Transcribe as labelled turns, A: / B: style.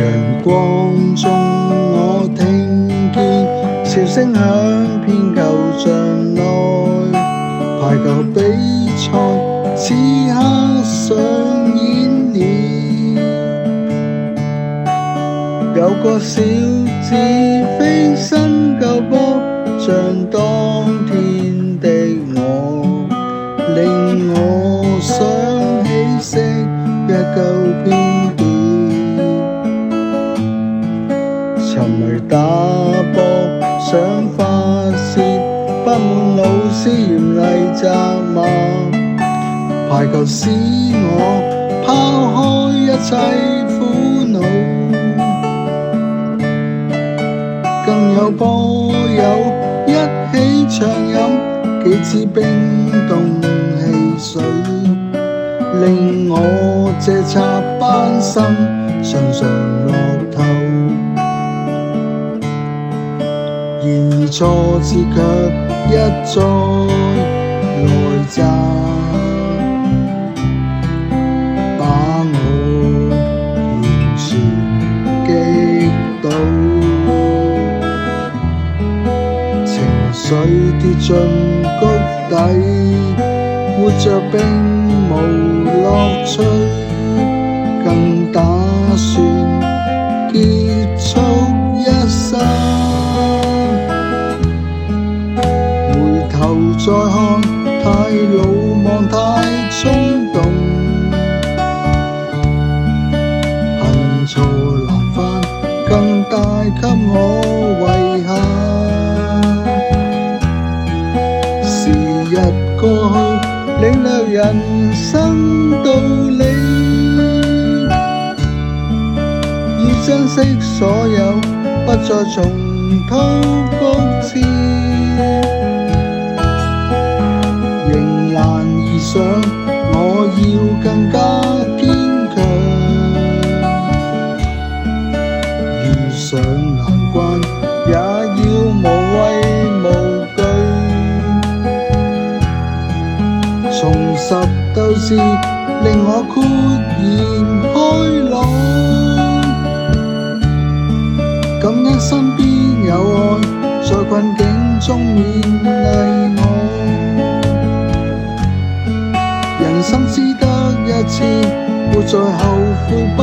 A: 陽光中我聽見笑聲響遍舊場內，排球比賽此刻上演了，有個小子飛身救波，像當天的我，令我想起昔日舊片段。沉迷打波想發洩，不滿老師嚴厲責罵，排球使我拋開一切苦惱，更有波友一起暢飲幾支冰凍汽水，令我這插班生常常樂透。然而挫折卻一再來襲，把我完全擊倒，情緒跌進谷底，活着並無樂趣，更打算結束一生。回頭再看，太魯莽太衝動，恨錯難返，更帶給我遺憾。時日過去，領略人生道理，要珍惜所有，不再重蹈覆轍。迎難而上，我要更加堅強，遇上難關，也要無畏無懼，重拾鬥志，令我豁然開朗，感恩身邊有愛，在困境中勉勵我。人生只得一次，活在後悔不